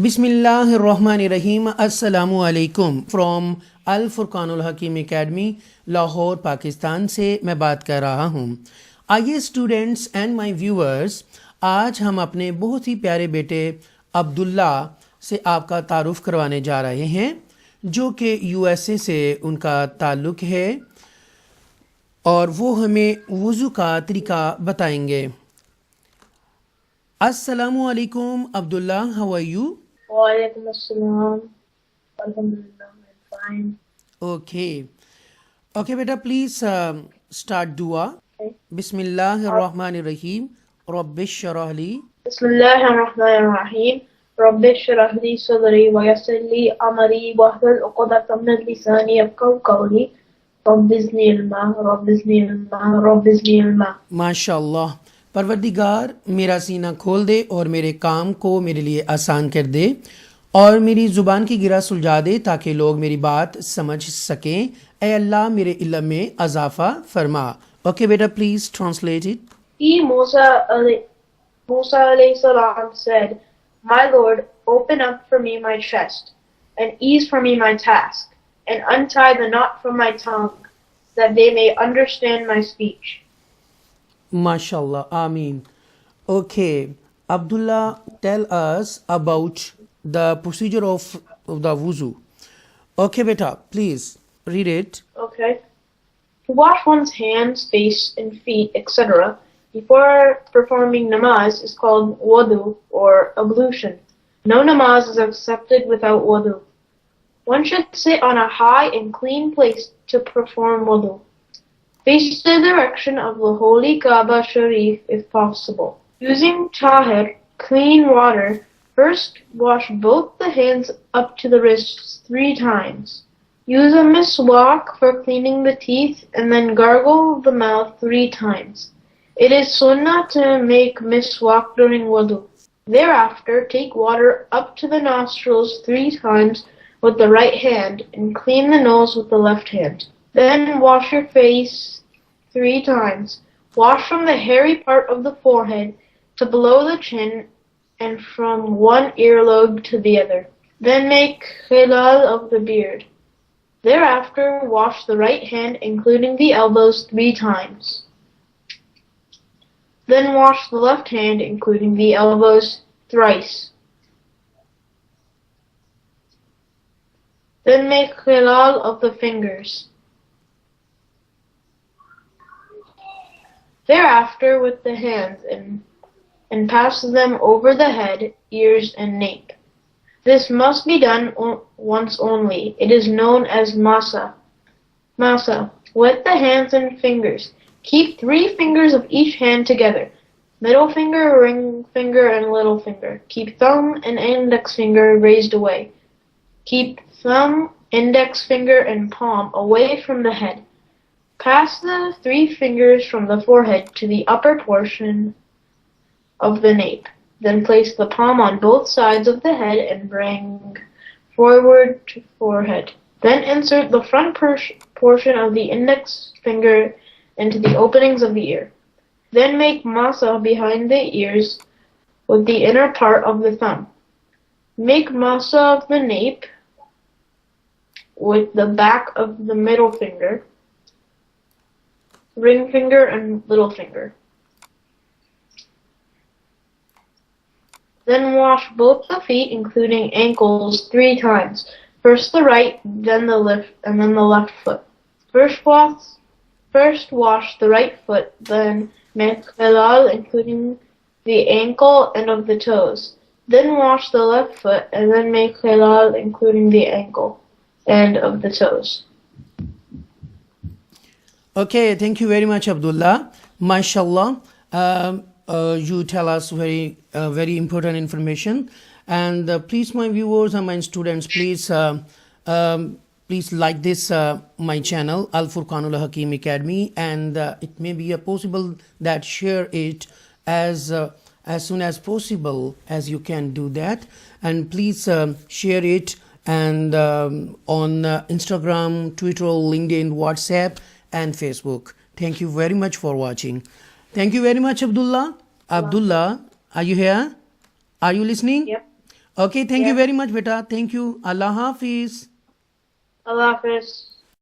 बिस्मिल्लाहिर्रहमानिर्रहीम अस्सलामु अलैकुम फ्रॉम अल-फुरकान हकीम एकेडमी लाहौर पाकिस्तान से मैं बात कर रहा हूँ। आइए स्टूडेंट्स एंड माय व्यूअर्स, आज हम अपने बहुत ही प्यारे बेटे अब्दुल्ला से आपका तारुफ करवाने जा रहे हैं, जो कि यूएसए से उनका ताल्लुक़ है और वो हमें वुज़ू का तरीका बताएंगे। अस्सलामु अलैकुम Abdullah, how are you? Walaikum assalam. Alhamdulillah, I'm fine. Okay beta, please start dua. Okay. Bismillahirrahmanirrahim. Rabbish shrah li Bismillahirrahmanirrahim. Rabbi shrah li sadri wa yassir li amri wahlul 'uqdatam min lisani yafqahu qawli. Rabbi zidni ilma, Rabbi zidni ilma, Rabbi zidni ilma. माशाअल्लाह। परवरदिगार मेरा सीना खोल दे और मेरे काम को मेरे लिए आसान कर दे और मेरी ज़ुबान की गिरा सुलझा दे ताकि लोग मेरी बात समझ सकें। ऐ अल्लाह मेरे इल्म में अज़ाफ़ा फरमा। ओके बेटा, please translate it. Musa alayhi salam said, "My Lord, open up for me my chest, and ease for me my task, and untie the knot from my tongue, that they may understand my speech." MashaAllah, Ameen. Okay, Abdullah, tell us about the procedure of the wuzu. Okay, beta, please read it. Okay. To wash one's hands, face, and feet, etc., before performing namaz is called wudu or ablution. No namaz is accepted without wudu. One should sit on a high and clean place to perform wudu. Face the direction of the holy Kaaba Sharif if possible. Using tahir, clean water, first wash both the hands up to the wrists 3 times. Use a miswak for cleaning the teeth and then gargle the mouth 3 times. It is sunnah to make miswak during wudu. Thereafter, take water up to the nostrils 3 times with the right hand and clean the nose with the left hand. Then wash your face 3 times. Wash from the hairy part of the forehead to below the chin and from one earlobe to the other. Then make khilal of the beard. Thereafter, wash the right hand including the elbows 3 times. Then wash the left hand including the elbows thrice. Then make khilal of the fingers. Thereafter with the hands and pass them over the head, ears, and nape. This must be done once only. It is known as masa. Masa. Wet the hands and fingers. Keep 3 fingers of each hand together. Middle finger, ring finger, and little finger. Keep thumb and index finger raised away. Keep thumb, index finger, and palm away from the head. Pass the 3 fingers from the forehead to the upper portion of the nape. Then place the palm on both sides of the head and bring forward to forehead. Then insert the front portion of the index finger into the openings of the ear. Then make masa behind the ears with the inner part of the thumb. Make masa of the nape with the back of the middle finger, ring finger, and little finger. Then wash both the feet, including ankles, 3 times. First the right, then the left, and then the left foot. First wash the right foot, then make khilal, including the ankle and of the toes. Then wash the left foot, and then make khilal, including the ankle and of the toes. Okay, thank you very much, Abdullah. MashaAllah, you tell us very important information. And please, my viewers and my students, please like this my channel, Al-Furqan Hakeem Academy, and it may be possible that share it as soon as possible as you can do that. And please share it and on Instagram, Twitter, LinkedIn, WhatsApp, and Facebook. Thank you very much for watching. Thank you very much, Abdullah. Abdullah, are you here? Are you listening? Yep. Okay, thank you Yeah. very much, beta. Thank you. Allah Hafiz. Allah Hafiz.